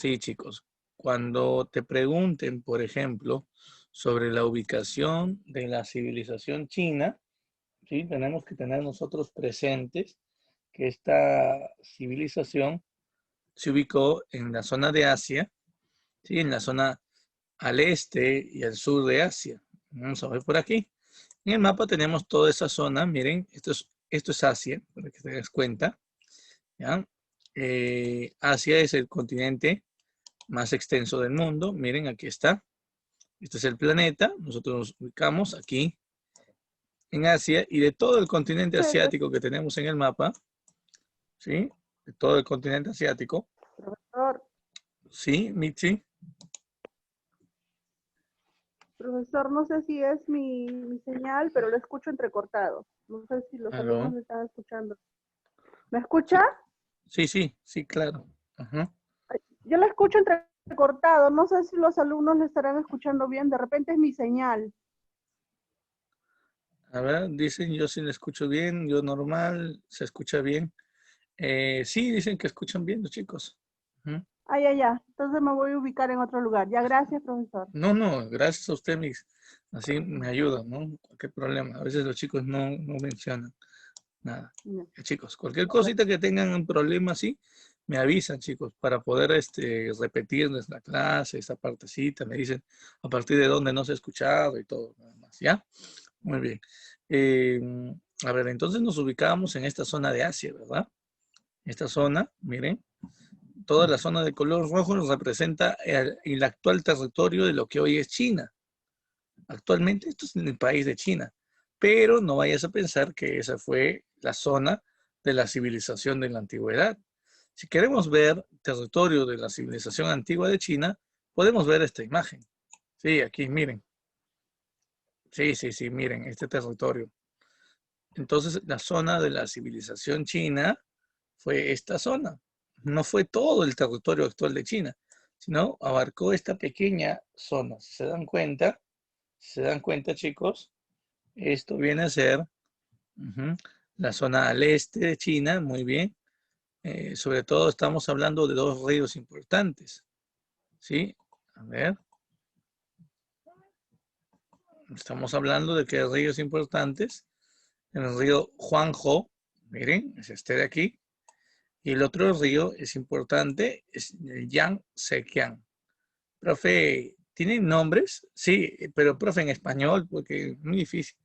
Sí, chicos. Cuando te pregunten, por ejemplo, sobre la ubicación de la civilización china, ¿sí? Tenemos que tener nosotros presentes que esta civilización se ubicó en la zona de Asia, ¿sí? En la zona al este y al sur de Asia. Vamos a ver por aquí. En el mapa tenemos toda esa zona. Miren, esto es Asia, para que te des cuenta. ¿Ya? Asia es el continente más extenso del mundo. Miren, aquí está. Este es el planeta. Nosotros nos ubicamos aquí en Asia y de todo el continente Chévere, asiático que tenemos en el mapa, ¿sí? De todo el continente asiático. profesor. Sí, Michi. Profesor, no sé si es mi señal, pero lo escucho entrecortado. No sé si los alumnos Aló. me están escuchando. ¿Me escucha? Sí, sí, sí, sí, claro. Ajá. Yo la escucho entrecortado. No sé si los alumnos le estarán escuchando bien. De repente es mi señal. A ver, dicen, yo sí le escucho bien, yo normal, se escucha bien. Sí, dicen que escuchan bien los chicos. Ujú. Ah, ya, ya. Entonces me voy a ubicar en otro lugar. Ya, gracias, profesor. No, no, gracias a usted, Mix. Así me ayuda, ¿no? Cualquier problema. A veces los chicos no mencionan nada. Ya, Chicos, cualquier ya, cosita que tengan un problema así, me avisan, chicos, para poder repetirles la clase, esa partecita, me dicen a partir de dónde no se ha escuchado y todo, nada más, ¿ya? Muy bien. Eh, a ver, entonces nos ubicábamos en esta zona de Asia, ¿verdad? Esta zona, miren, toda la zona de color rojo nos representa el actual territorio de lo que hoy es China. Actualmente esto es en el país de China, pero no vayas a pensar que esa fue la zona de la civilización de la antigüedad. Si queremos ver territorio de la civilización antigua de China, podemos ver esta imagen. Sí, aquí, miren. Sí, sí, sí, miren, este territorio. Entonces, la zona de la civilización china fue esta zona. No fue todo el territorio actual de China, sino abarcó esta pequeña zona. Si se dan cuenta, chicos, esto viene a ser la zona al este de China, muy bien. Sobre todo estamos hablando de dos ríos importantes, ¿sí? A ver, estamos hablando de que ríos importantes. El río Huanghe, miren, es este de aquí. Y el otro río es importante, es el Yangtze-Kiang. Profe, ¿tienen nombres? Sí, pero profe en español, porque es muy difícil.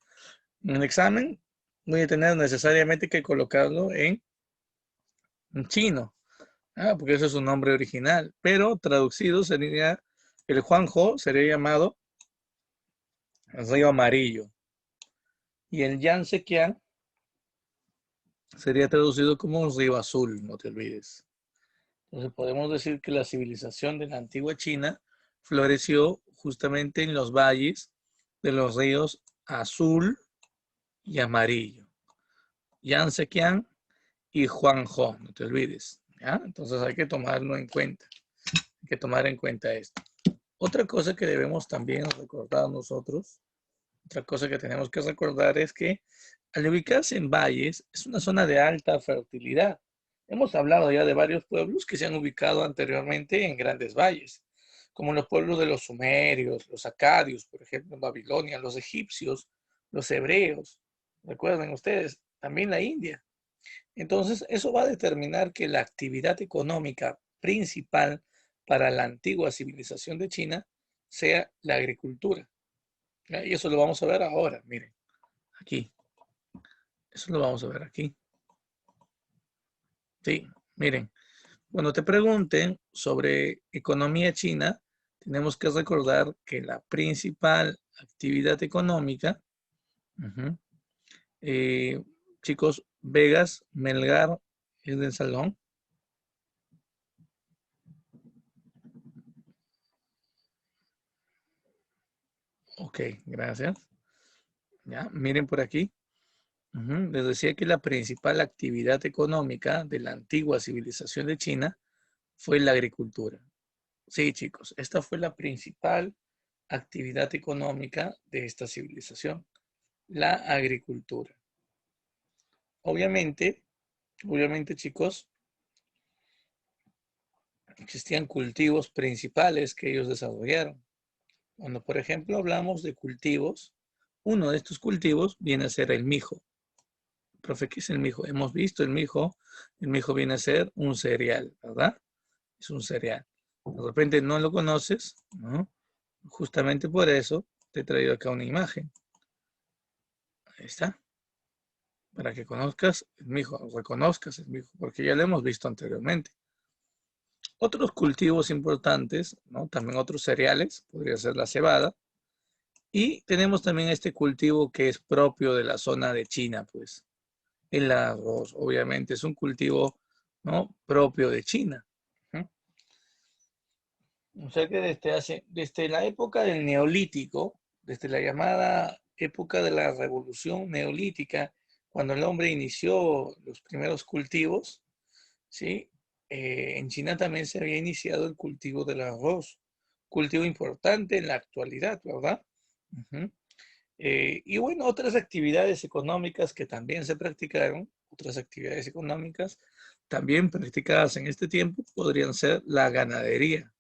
En el examen voy a tener necesariamente que colocarlo en chino, porque ese es su nombre original, pero traducido sería, el Juanjo sería llamado el río amarillo y el Yangtze-Kiang sería traducido como un río azul, no te olvides. Entonces podemos decir que la civilización de la antigua China floreció justamente en los valles de los ríos azul y amarillo, Yangtze-Kiang y Huanghe, no te olvides. ¿Ya? Entonces hay que tomarlo en cuenta, hay que tomar en cuenta esto. Otra cosa que debemos también recordar nosotros, otra cosa que tenemos que recordar es que al ubicarse en valles es una zona de alta fertilidad. Hemos hablado ya de varios pueblos que se han ubicado anteriormente en grandes valles, como los pueblos de los sumerios, los acadios, por ejemplo, en Babilonia, los egipcios, los hebreos, recuerden ustedes, también la India. Entonces, eso va a determinar que la actividad económica principal para la antigua civilización de China sea la agricultura. ¿Ya? Y eso lo vamos a ver ahora, miren, aquí. Eso lo vamos a ver aquí. Sí, miren, cuando te pregunten sobre economía china, tenemos que recordar que la principal actividad económica, ujú, eh, chicos, Vegas, Melgar, es del salón. Ok, gracias. Ya, miren por aquí. Les decía que la principal actividad económica de la antigua civilización de China fue la agricultura. Sí, chicos, esta fue la principal actividad económica de esta civilización, la agricultura. Obviamente, chicos, existían cultivos principales que ellos desarrollaron. Cuando, por ejemplo, hablamos de cultivos, uno de estos cultivos viene a ser el mijo. Profe, ¿qué es el mijo? Hemos visto el mijo. El mijo viene a ser un cereal, ¿verdad? Es un cereal. De repente no lo conoces, ¿no? Justamente por eso te he traído acá una imagen. Ahí está. Para que conozcas el mijo, reconozcas el mijo, porque ya lo hemos visto anteriormente. Otros cultivos importantes, ¿no? También otros cereales, podría ser la cebada. Y tenemos también este cultivo que es propio de la zona de China, pues. El arroz, obviamente, es un cultivo, ¿no? Propio de China. ¿Mm? O sea que desde la época del Neolítico, desde la llamada época de la Revolución Neolítica, cuando el hombre inició los primeros cultivos, ¿sí? En China también se había iniciado el cultivo del arroz, cultivo importante en la actualidad, ¿verdad? Ujú. Y bueno, otras actividades económicas que también se practicaron, otras actividades económicas también practicadas en este tiempo podrían ser la ganadería.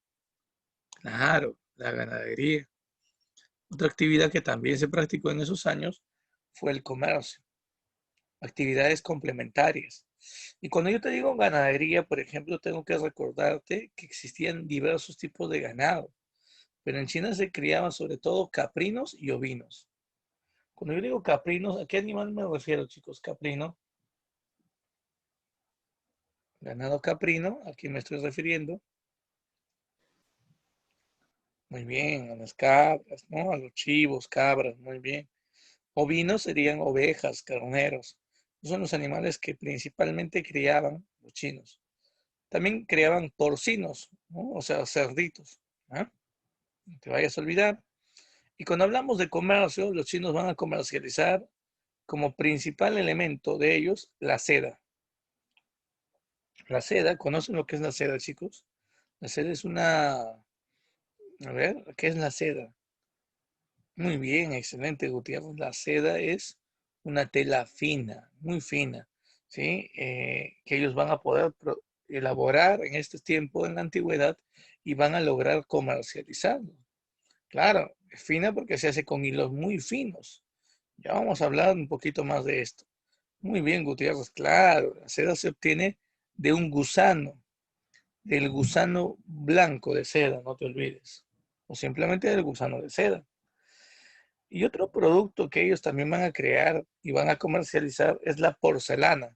Claro, la ganadería. Otra actividad que también se practicó en esos años fue el comercio, actividades complementarias. Y cuando yo te digo ganadería, por ejemplo, tengo que recordarte que existían diversos tipos de ganado, pero en China se criaban sobre todo caprinos y ovinos. Cuando yo digo caprinos, ¿a qué animal me refiero, chicos? Caprino, ganado caprino, ¿a quién me estoy refiriendo? Muy bien, a las cabras, ¿no? A los chivos, cabras, muy bien. Ovinos serían ovejas, carneros. Son los animales que principalmente criaban los chinos. También criaban porcinos, ¿no? O sea, cerditos. ¿Ah? No te vayas a olvidar. Y cuando hablamos de comercio, los chinos van a comercializar como principal elemento de ellos la seda. La seda, ¿conocen lo que es la seda, chicos? La seda es una... A ver, ¿qué es la seda? Muy bien, excelente, Gutiérrez. La seda es una tela fina, muy fina, ¿sí? Que ellos van a poder elaborar en este tiempo, en la antigüedad, y van a lograr comercializarlo. Claro, es fina porque se hace con hilos muy finos. Ya vamos a hablar un poquito más de esto. Muy bien, Gutiérrez, claro, la seda se obtiene de un gusano, del gusano blanco de seda, no te olvides, o simplemente del gusano de seda. Y otro producto que ellos también van a crear y van a comercializar es la porcelana.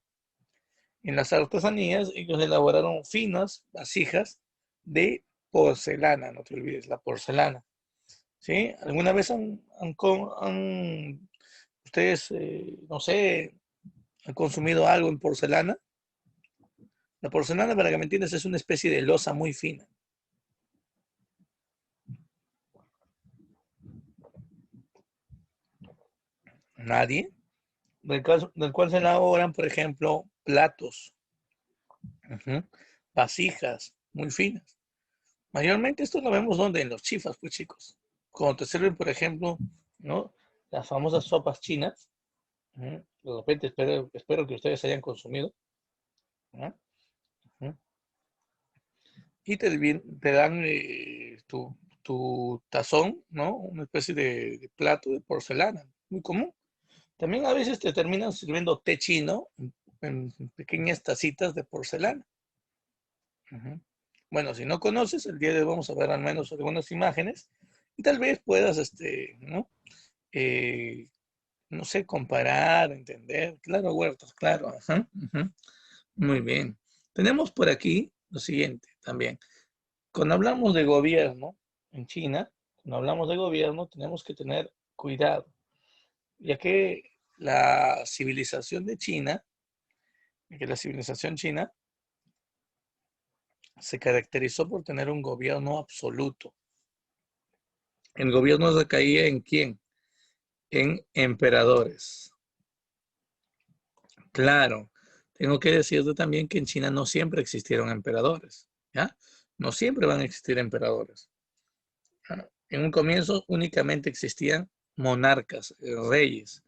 En las artesanías, ellos elaboraron finas vasijas de porcelana, no te olvides, la porcelana. ¿Sí? ¿Alguna vez ustedes, no sé, han consumido algo en porcelana? La porcelana, para que me entiendas, es una especie de loza muy fina. Nadie. Del cual se elaboran, por ejemplo, platos, ujú, vasijas muy finas. Mayormente esto lo vemos donde en los chifas, pues chicos. Cuando te sirven, por ejemplo, ¿no? Las famosas sopas chinas. De repente espero que ustedes hayan consumido. ¿No? Ujú. Y te dan tu tazón, ¿no? Una especie de plato de porcelana, muy común. También a veces te terminan sirviendo té chino en pequeñas tacitas de porcelana. Ujú. Bueno, si no conoces, el día de hoy vamos a ver al menos algunas imágenes y tal vez puedas, ¿no? Eh, no sé, comparar, entender. Claro, Huertas, claro. Ajá, ujú. Muy bien. Tenemos por aquí lo siguiente también. Cuando hablamos de gobierno en China, cuando hablamos de gobierno, tenemos que tener cuidado, ya que la civilización de China, que la civilización china se caracterizó por tener un gobierno absoluto. El gobierno recaía en quién? En emperadores. Claro, tengo que decirte también que en China no siempre existieron emperadores, ¿ya? No siempre van a existir emperadores. En un comienzo únicamente existían monarcas, reyes.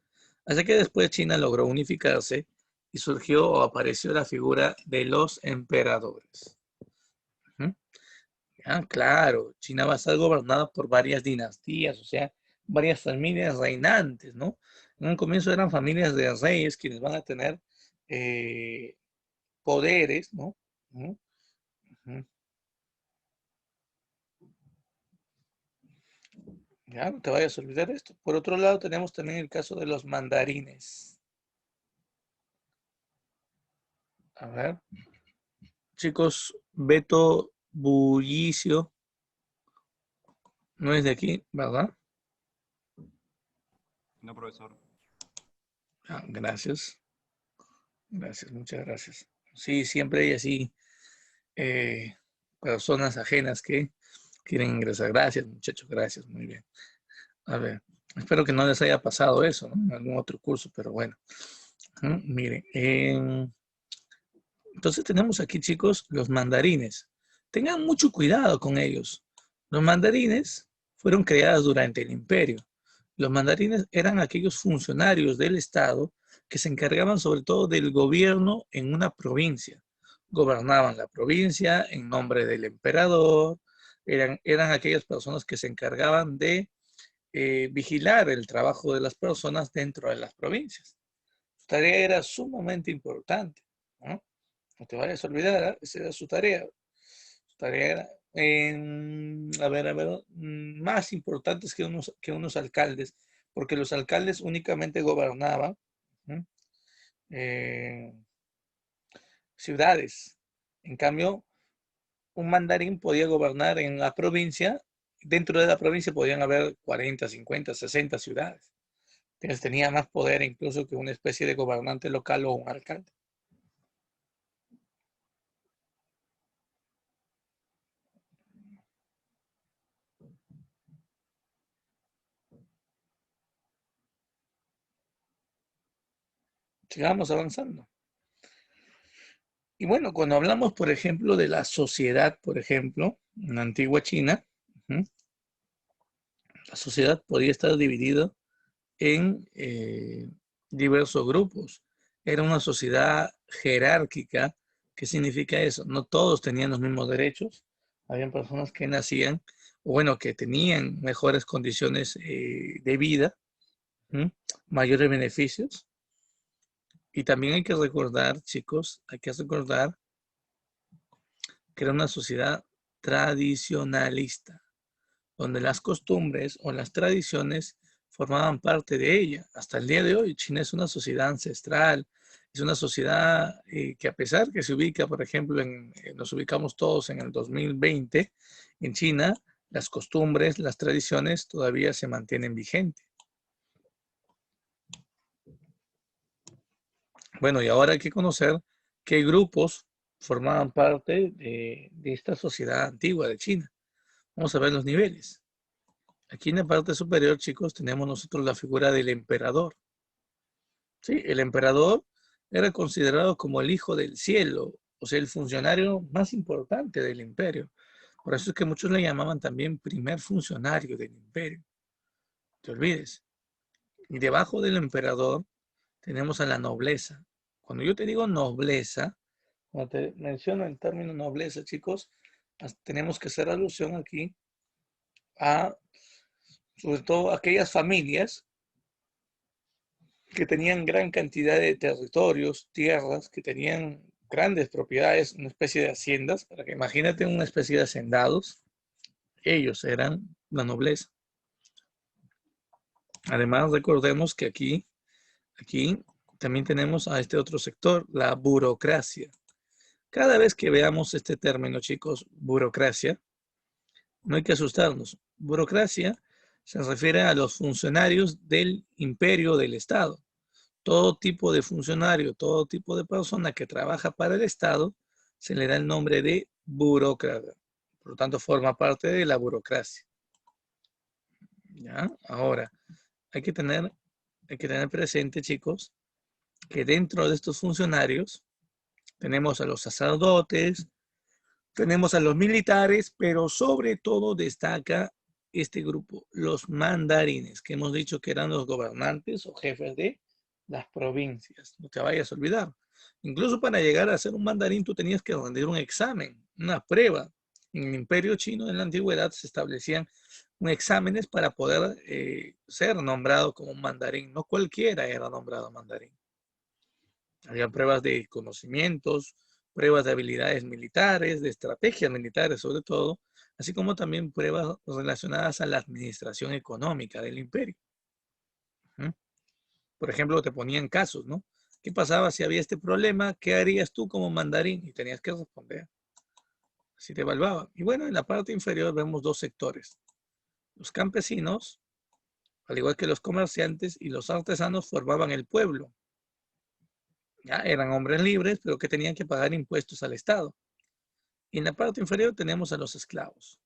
Así que después China logró unificarse y surgió o apareció la figura de los emperadores. ¿Mm? Ah, claro, China va a estar gobernada por varias dinastías, o sea, varias familias reinantes, ¿no? En un comienzo eran familias de reyes quienes van a tener eh, poderes, ¿no? Ujú, ujú. Ya, no te vayas a olvidar esto. Por otro lado, tenemos también el caso de los mandarines. A ver, chicos, Beto Bullicio no es de aquí, ¿verdad? No, profesor. Ah, gracias, gracias, muchas gracias. Sí, siempre hay así eh, personas ajenas que quieren ingresar. Gracias, muchachos, gracias, muy bien. A ver, espero que no les haya pasado eso, ¿no? En algún otro curso, pero bueno. Miren, entonces tenemos aquí, chicos, los mandarines. Tengan mucho cuidado con ellos. Los mandarines fueron creados durante el imperio. Los mandarines eran aquellos funcionarios del Estado que se encargaban sobre todo del gobierno en una provincia. Gobernaban la provincia en nombre del emperador. Eran aquellas personas que se encargaban de vigilar el trabajo de las personas dentro de las provincias. Su tarea era sumamente importante, ¿no? No te vayas a olvidar, ¿eh? Esa era su tarea. Su tarea era, a ver, más importantes que unos alcaldes, porque los alcaldes únicamente gobernaban ¿no? eh, ciudades. En cambio, un mandarín podía gobernar en la provincia, dentro de la provincia podían haber 40, 50, 60 ciudades. Entonces tenía más poder incluso que una especie de gobernante local o un alcalde. Sigamos avanzando. Y bueno, cuando hablamos, por ejemplo, de la sociedad, por ejemplo, en la antigua China, la sociedad podía estar dividida en diversos grupos. Era una sociedad jerárquica. ¿Qué significa eso? No todos tenían los mismos derechos. Habían personas que nacían, o bueno, que tenían mejores condiciones de vida, ¿m? Mayores beneficios. Y también hay que recordar, chicos, hay que recordar que era una sociedad tradicionalista, donde las costumbres o las tradiciones formaban parte de ella. Hasta el día de hoy, China es una sociedad ancestral, es una sociedad que a pesar que se ubica, por ejemplo, nos ubicamos todos en el 2020, en China, las costumbres, las tradiciones todavía se mantienen vigentes. Bueno, y ahora hay que conocer qué grupos formaban parte de esta sociedad antigua de China. Vamos a ver los niveles. Aquí en la parte superior, chicos, tenemos nosotros la figura del emperador. ¿Sí? El emperador era considerado como el hijo del cielo, o sea, el funcionario más importante del imperio. Por eso es que muchos le llamaban también primer funcionario del imperio. No te olvides. Y debajo del emperador tenemos a la nobleza. Cuando yo te digo nobleza, cuando te menciono el término nobleza, chicos, tenemos que hacer alusión aquí a, sobre todo, aquellas familias que tenían gran cantidad de territorios, tierras, que tenían grandes propiedades, una especie de haciendas, para que imagínate una especie de hacendados, ellos eran la nobleza. Además, recordemos que aquí también tenemos a este otro sector, la burocracia. Cada vez que veamos este término, chicos, burocracia, no hay que asustarnos. Burocracia se refiere a los funcionarios del imperio del Estado. Todo tipo de funcionario, todo tipo de persona que trabaja para el Estado, se le da el nombre de burócrata. Por lo tanto, forma parte de la burocracia. ¿Ya? Ahora, hay que tener, hay que tener presente, chicos, que dentro de estos funcionarios tenemos a los sacerdotes, tenemos a los militares, pero sobre todo destaca este grupo, los mandarines, que hemos dicho que eran los gobernantes o jefes de las provincias. No te vayas a olvidar. Incluso para llegar a ser un mandarín tú tenías que rendir un examen, una prueba. En el Imperio Chino en la antigüedad se establecían exámenes para poder ser nombrado como un mandarín. No cualquiera era nombrado mandarín. Había pruebas de conocimientos, pruebas de habilidades militares, de estrategias militares sobre todo, así como también pruebas relacionadas a la administración económica del imperio. ¿Mm? Por ejemplo, te ponían casos, ¿no? ¿Qué pasaba si había este problema? ¿Qué harías tú como mandarín? Y tenías que responder. Así te evaluaban. Y bueno, en la parte inferior vemos dos sectores. Los campesinos, al igual que los comerciantes y los artesanos, formaban el pueblo. Ya eran hombres libres, pero que tenían que pagar impuestos al Estado. Y en la parte inferior tenemos a los esclavos.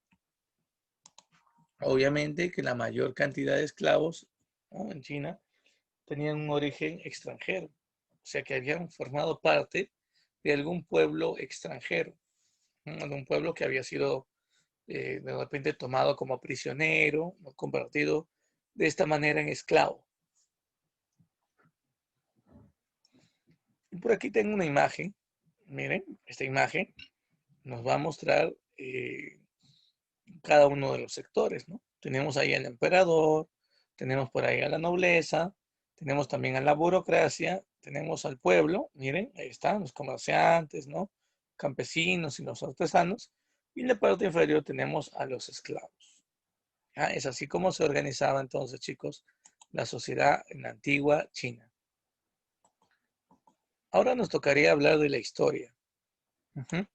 Obviamente que la mayor cantidad de esclavos, ¿no?, en China tenían un origen extranjero, o sea que habían formado parte de algún pueblo extranjero, ¿no?, de un pueblo que había sido de repente tomado como prisionero, ¿no?, convertido de esta manera en esclavo. Y por aquí tengo una imagen, miren, esta imagen nos va a mostrar cada uno de los sectores, ¿no? Tenemos ahí al emperador, tenemos por ahí a la nobleza, tenemos también a la burocracia, tenemos al pueblo, miren, ahí están los comerciantes, ¿no? Campesinos y los artesanos, y en la parte inferior tenemos a los esclavos. ¿Ya? Es así como se organizaba entonces, chicos, la sociedad en la antigua China. Ahora nos tocaría hablar de la historia. Uh-huh.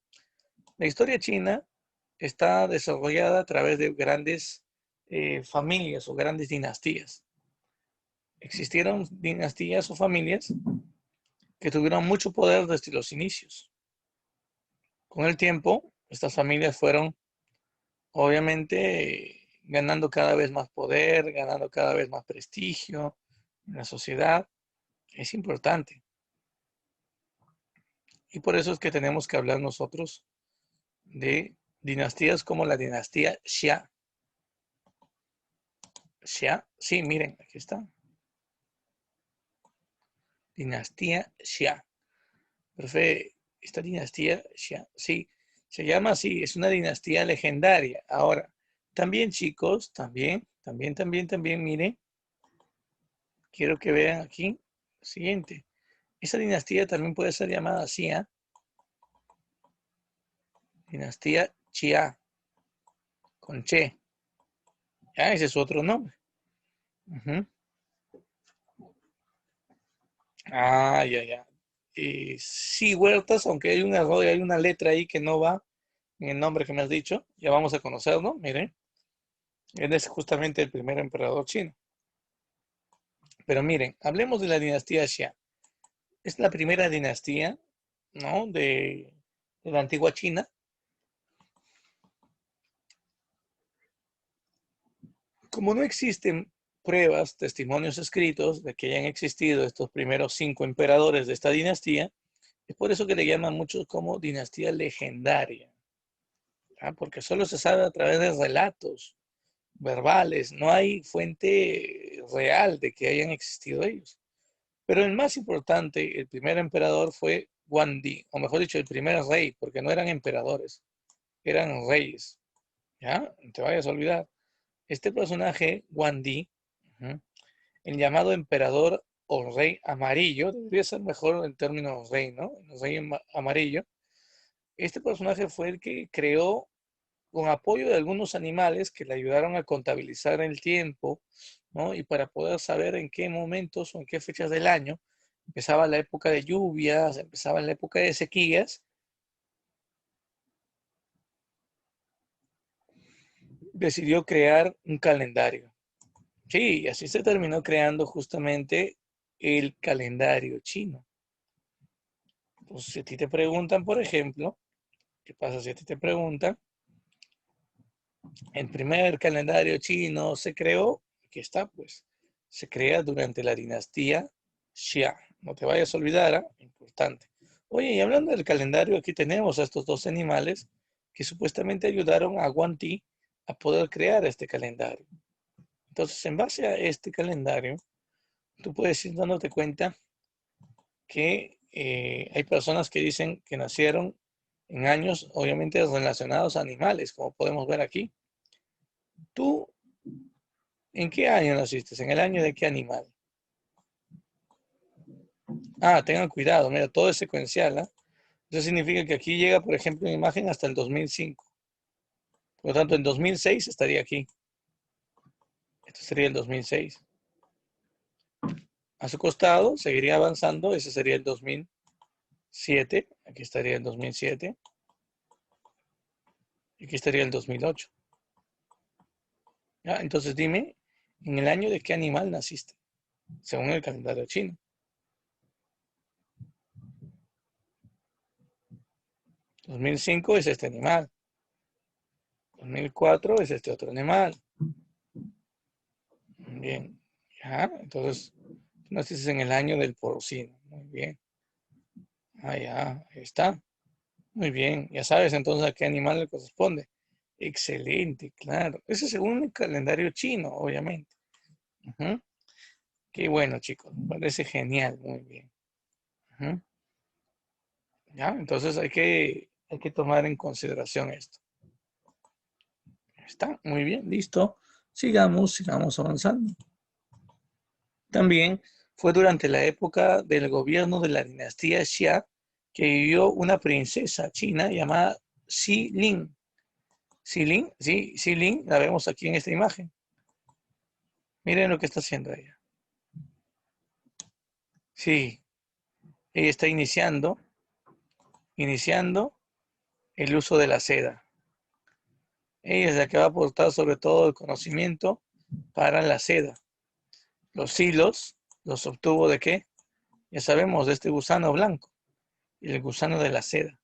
La historia china está desarrollada a través de grandes familias o grandes dinastías. Existieron dinastías o familias que tuvieron mucho poder desde los inicios. Con el tiempo, estas familias fueron obviamente ganando cada vez más poder, ganando cada vez más prestigio en la sociedad. Es importante. Y por eso es que tenemos que hablar nosotros de dinastías como la dinastía Xia. Xia, sí, miren, aquí está. Dinastía Xia. Profe, esta dinastía Xia, sí, se llama así, es una dinastía legendaria. Ahora, también chicos, también, miren, quiero que vean aquí, siguiente. Esa dinastía también puede ser llamada Xia, dinastía Xia, con Che. Ya, ese es otro nombre. Uh-huh. Ah, ya, ya. Sí, Huertas, aunque hay un error, hay una letra ahí que no va en el nombre que me has dicho, ya vamos a conocerlo, miren. Él es justamente el primer emperador chino. Pero miren, hablemos de la dinastía Xia. Es la primera dinastía, ¿no?, de la antigua China. Como no existen pruebas, testimonios escritos de que hayan existido estos primeros 5 emperadores de esta dinastía, es por eso que le llaman muchos como dinastía legendaria, ¿ya? Porque solo se sabe a través de relatos verbales, no hay fuente real de que hayan existido ellos. Pero el más importante, el primer emperador fue Guandi, o mejor dicho, el primer rey, porque no eran emperadores, eran reyes. ¿Ya? No te vayas a olvidar. Este personaje, Guandi, el llamado emperador o rey amarillo, debería ser mejor en términos rey, ¿no? El rey amarillo. Este personaje fue el que creó, con apoyo de algunos animales que le ayudaron a contabilizar el tiempo, ¿no? Y para poder saber en qué momentos o en qué fechas del año empezaba la época de lluvias, empezaba la época de sequías, decidió crear un calendario. Sí, y así se terminó creando justamente el calendario chino. Entonces, si a ti te preguntan, por ejemplo, ¿qué pasa si a ti te preguntan? El primer calendario chino se creó, aquí está, pues, se crea durante la dinastía Xia. No te vayas a olvidar, ¿eh? Importante. Oye, y hablando del calendario, aquí tenemos a estos dos animales que supuestamente ayudaron a Guanti a poder crear este calendario. Entonces, en base a este calendario, tú puedes ir dándote cuenta que hay personas que dicen que nacieron en años obviamente relacionados a animales, como podemos ver aquí. ¿Tú en qué año naciste? ¿En el año de qué animal? Ah, tengan cuidado, mira, todo es secuencial, ¿ah? Eso significa que aquí llega, por ejemplo, una imagen hasta el 2005. Por lo tanto, en 2006 estaría aquí. Esto sería el 2006. A su costado seguiría avanzando, ese sería el 2007. Aquí estaría el 2007. Y aquí estaría el 2008. ¿Ya? Entonces dime, ¿en el año de qué animal naciste? Según el calendario chino. 2005 es este animal. 2004 es este otro animal. Bien. ¿Ya? Entonces, tú naciste en el año del porcino. Muy bien. Ah, ya, ahí está. Muy bien. Ya sabes entonces a qué animal le corresponde. Excelente, claro. Eso es según el calendario chino, obviamente. Ujú. Qué bueno, chicos. Me parece genial. Muy bien. Ujú. ¿Ya? Entonces hay que tomar en consideración esto. Está muy bien, listo. Sigamos avanzando. También fue durante la época del gobierno de la dinastía Xia que vivió una princesa china llamada Xi Ling. Xi Ling, sí, Xi Ling, la vemos aquí en esta imagen. Miren lo que está haciendo ella. Sí, ella está iniciando el uso de la seda. Ella es la que va a aportar sobre todo el conocimiento para la seda. Los hilos los obtuvo de qué? Ya sabemos, de este gusano blanco, el gusano de la seda.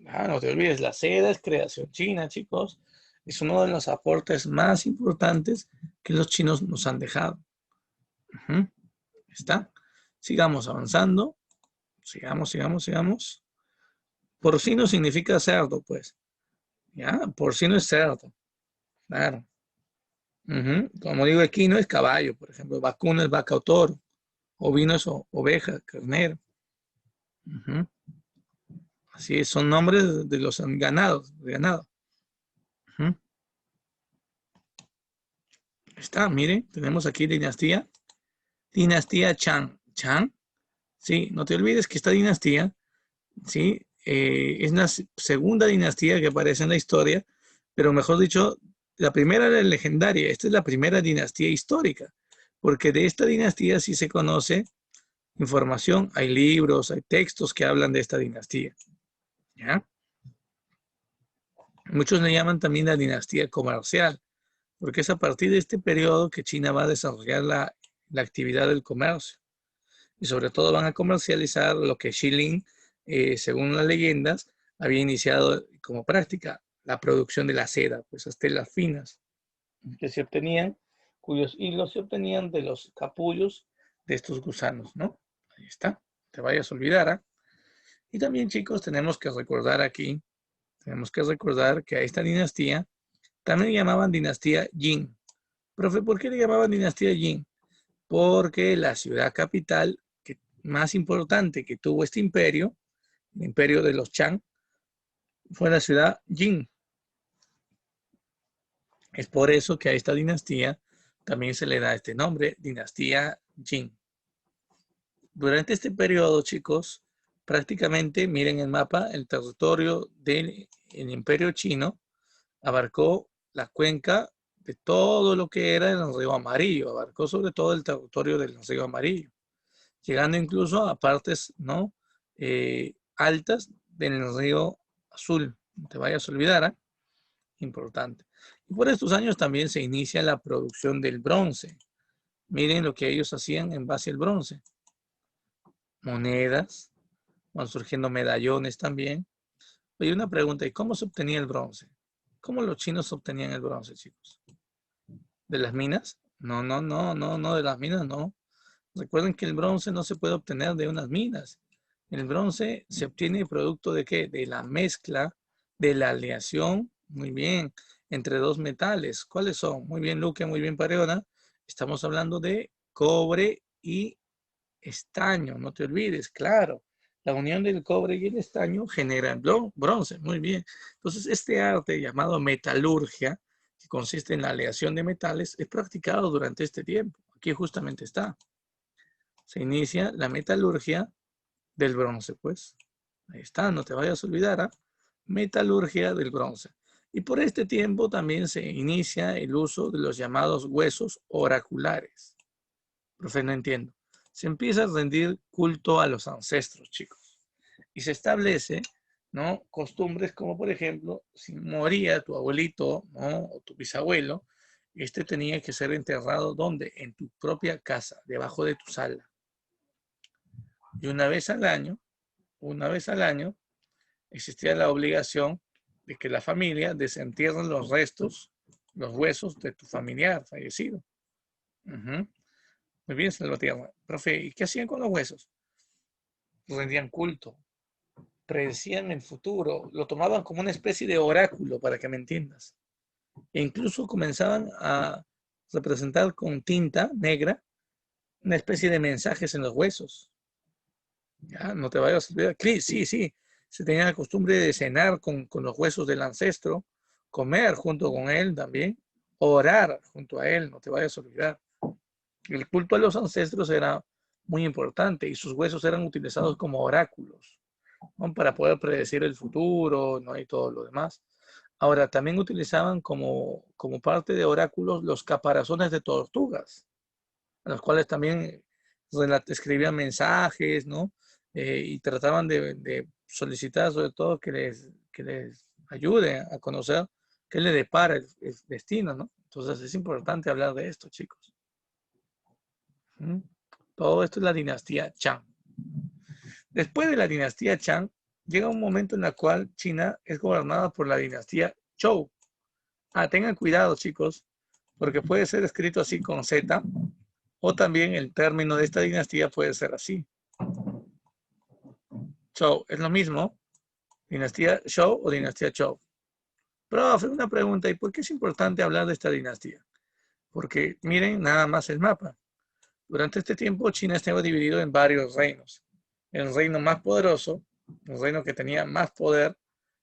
Ah, no te olvides, la seda es creación china, chicos. Es uno de los aportes más importantes que los chinos nos han dejado. Ujú. ¿Está? Sigamos avanzando. Sigamos. Porcino significa cerdo, pues. ¿Ya? Porcino es cerdo. Claro. Ujú. Como digo, equino es caballo, por ejemplo. Vacuno es vaca o toro. Ovino es oveja, carnero. Ujú. Así es, son nombres de los ganados, de ganado. Ujú. Está, miren, tenemos aquí dinastía. Dinastía Chang. Chang, sí, no te olvides que esta dinastía, sí, es la segunda dinastía que aparece en la historia, pero mejor dicho, la primera era legendaria, esta es la primera dinastía histórica, porque de esta dinastía sí se conoce información, hay libros, hay textos que hablan de esta dinastía. ¿Ya? Muchos le llaman también la dinastía comercial, porque es a partir de este periodo que China va a desarrollar la actividad del comercio. Y sobre todo van a comercializar lo que Xilin, según las leyendas, había iniciado como práctica, la producción de la seda, pues las telas finas que se obtenían, cuyos hilos se obtenían de los capullos de estos gusanos, ¿no? Ahí está, te vayas a olvidar, ¿eh? Y también, chicos, tenemos que recordar que a esta dinastía también le llamaban dinastía Jin. Profe, ¿por qué le llamaban dinastía Jin? Porque la ciudad capital más importante que tuvo este imperio, el imperio de los Chang, fue la ciudad Jin. Es por eso que a esta dinastía también se le da este nombre, dinastía Jin. Durante este periodo, chicos, prácticamente, miren el mapa, el territorio del imperio chino abarcó la cuenca de todo lo que era el río Amarillo, abarcó sobre todo el territorio del río Amarillo, llegando incluso a partes, ¿no? Altas del río Azul. No te vayas a olvidar, ¿eh? Importante. Y por estos años también se inicia la producción del bronce. Miren lo que ellos hacían en base al bronce. Monedas, van surgiendo medallones también. Oye, una pregunta, ¿y cómo se obtenía el bronce? ¿Cómo los chinos obtenían el bronce, chicos? ¿De las minas? No, de las minas no. Recuerden que el bronce no se puede obtener de unas minas. El bronce se obtiene producto de qué? De la mezcla, de la aleación, muy bien, entre dos metales. ¿Cuáles son? Muy bien, Luque, muy bien, Pareona. Estamos hablando de cobre y estaño, no te olvides, claro. La unión del cobre y el estaño genera el bronce. Muy bien. Entonces, este arte llamado metalurgia, que consiste en la aleación de metales, es practicado durante este tiempo. Aquí justamente está. Se inicia la metalurgia del bronce, pues. Ahí está, no te vayas a olvidar, ¿ah? Metalurgia del bronce. Y por este tiempo también se inicia el uso de los llamados huesos oraculares. Profe, no entiendo. Se empieza a rendir culto a los ancestros, chicos. Y se establece, ¿no? Costumbres como, por ejemplo, si moría tu abuelito, ¿no? O tu bisabuelo, este tenía que ser enterrado, ¿dónde? En tu propia casa, debajo de tu sala. Y una vez al año, existía la obligación de que la familia desentierre los restos, los huesos de tu familiar fallecido. Ujú. Muy bien, Salvatierra. Profe, ¿y qué hacían con los huesos? Rendían culto, predecían el futuro, lo tomaban como una especie de oráculo, para que me entiendas. E incluso comenzaban a representar con tinta negra una especie de mensajes en los huesos. Ya, no te vayas a olvidar. Sí, sí, se tenía la costumbre de cenar con los huesos del ancestro, comer junto con él también, orar junto a él, no te vayas a olvidar. El culto a los ancestros era muy importante y sus huesos eran utilizados como oráculos, ¿no? Para poder predecir el futuro, ¿no? Y todo lo demás. Ahora, también utilizaban como parte de oráculos los caparazones de tortugas, a los cuales también escribían mensajes, ¿no? Y trataban de solicitar sobre todo que les ayude a conocer qué le depara el destino, ¿no? Entonces es importante hablar de esto, chicos. ¿Mm? Todo esto es la dinastía Chang. Después de la dinastía Chang, llega un momento en el cual China es gobernada por la dinastía Zhou. Ah, tengan cuidado, chicos, porque puede ser escrito así con Z, o también el término de esta dinastía puede ser así. Zhou, es lo mismo, dinastía Zhou o dinastía Zhou. Profe, una pregunta, ¿y por qué es importante hablar de esta dinastía? Porque miren nada más el mapa. Durante este tiempo China estaba dividido en varios reinos. El reino más poderoso, el reino que tenía más poder,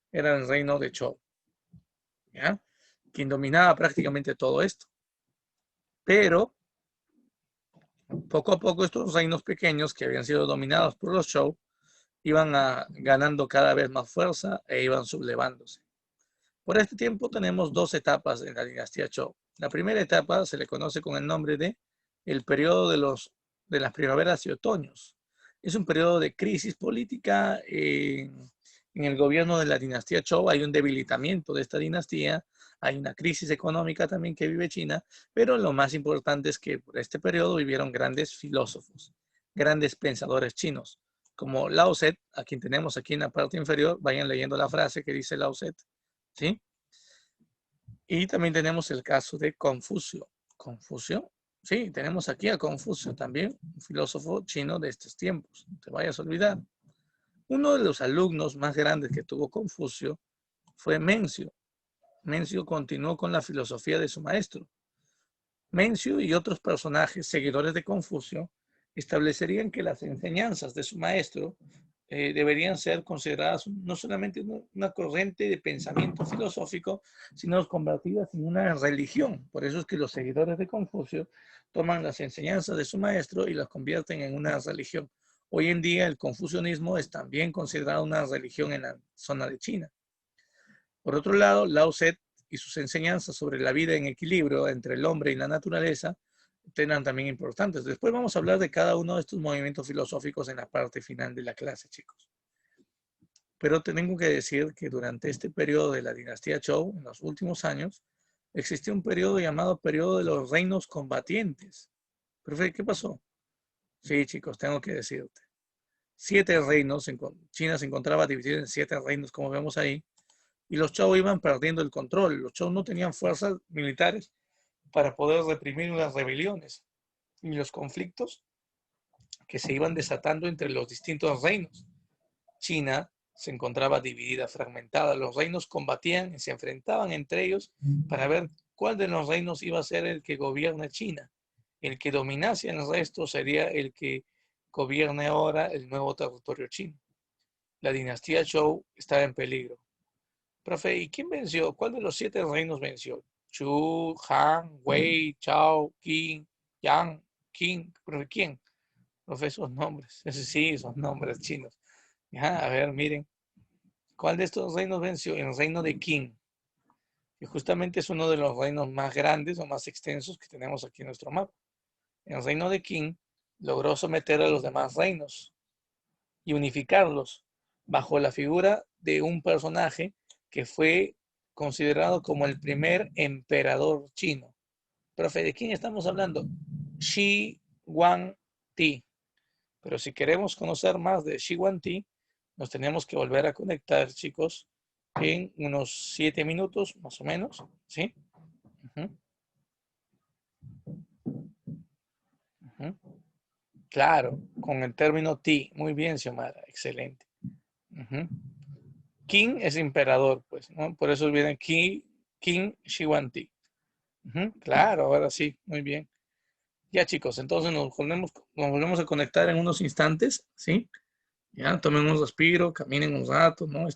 era el reino de Zhou, ¿ya? Quien dominaba prácticamente todo esto. Pero poco a poco estos reinos pequeños que habían sido dominados por los Zhou iban ganando cada vez más fuerza e iban sublevándose. Por este tiempo tenemos dos etapas en la dinastía Zhou. La primera etapa se le conoce con el nombre de el periodo de las primaveras y otoños. Es un periodo de crisis política en el gobierno de la dinastía Zhou. Hay un debilitamiento de esta dinastía, hay una crisis económica también que vive China, pero lo más importante es que por este periodo vivieron grandes filósofos, grandes pensadores chinos, como Lao Tse, a quien tenemos aquí en la parte inferior. Vayan leyendo la frase que dice Lao Tse, ¿sí? Y también tenemos el caso de Confucio. Confucio, sí, tenemos aquí a Confucio también, un filósofo chino de estos tiempos, no te vayas a olvidar. Uno de los alumnos más grandes que tuvo Confucio fue Mencio. Mencio continuó con la filosofía de su maestro. Mencio y otros personajes seguidores de Confucio establecerían que las enseñanzas de su maestro deberían ser consideradas no solamente una corriente de pensamiento filosófico, sino convertidas en una religión. Por eso es que los seguidores de Confucio toman las enseñanzas de su maestro y las convierten en una religión. Hoy en día el confucianismo es también considerado una religión en la zona de China. Por otro lado, Lao Tse y sus enseñanzas sobre la vida en equilibrio entre el hombre y la naturaleza eran también importantes. Después vamos a hablar de cada uno de estos movimientos filosóficos en la parte final de la clase, chicos. Pero tengo que decir que durante este periodo de la dinastía Zhou, en los últimos años, existió un periodo llamado periodo de los reinos combatientes. Profe, ¿qué pasó? Sí, chicos, tengo que decirte. 7 reinos, China se encontraba dividida en 7 reinos, como vemos ahí, y los Zhou iban perdiendo el control. Los Zhou no tenían fuerzas militares para poder reprimir las rebeliones y los conflictos que se iban desatando entre los distintos reinos. China se encontraba dividida, fragmentada. Los reinos combatían y se enfrentaban entre ellos para ver cuál de los reinos iba a ser el que gobierne China. El que dominase el resto sería el que gobierne ahora el nuevo territorio chino. la dinastía Zhou estaba en peligro. Profe, ¿y quién venció? ¿Cuál de los 7 reinos venció? Chu, Han, Wei, Chao, Qin, Yang, Qin. ¿Profe quién? Profe, esos nombres. Esos sí, son nombres chinos. Ya, a ver, miren. ¿Cuál de estos reinos venció? El reino de Qin, que justamente es uno de los reinos más grandes o más extensos que tenemos aquí en nuestro mapa. El reino de Qin logró someter a los demás reinos y unificarlos bajo la figura de un personaje que fue considerado como el primer emperador chino. Profe, ¿de quién estamos hablando? Shi Huangdi. Pero si queremos conocer más de Shi Huangdi, nos tenemos que volver a conectar, chicos, en unos 7 minutos, más o menos, ¿sí? Uh-huh, uh-huh. Claro, con el término ti. Muy bien, Xiomara, excelente. Uh-huh. King es emperador, pues, ¿no? Por eso viene King Shi Huangdi. Uh-huh. Claro, ahora sí, muy bien. Ya, chicos, entonces nos volvemos a conectar en unos instantes, ¿sí? Ya, tomen un respiro, caminen un rato, ¿no?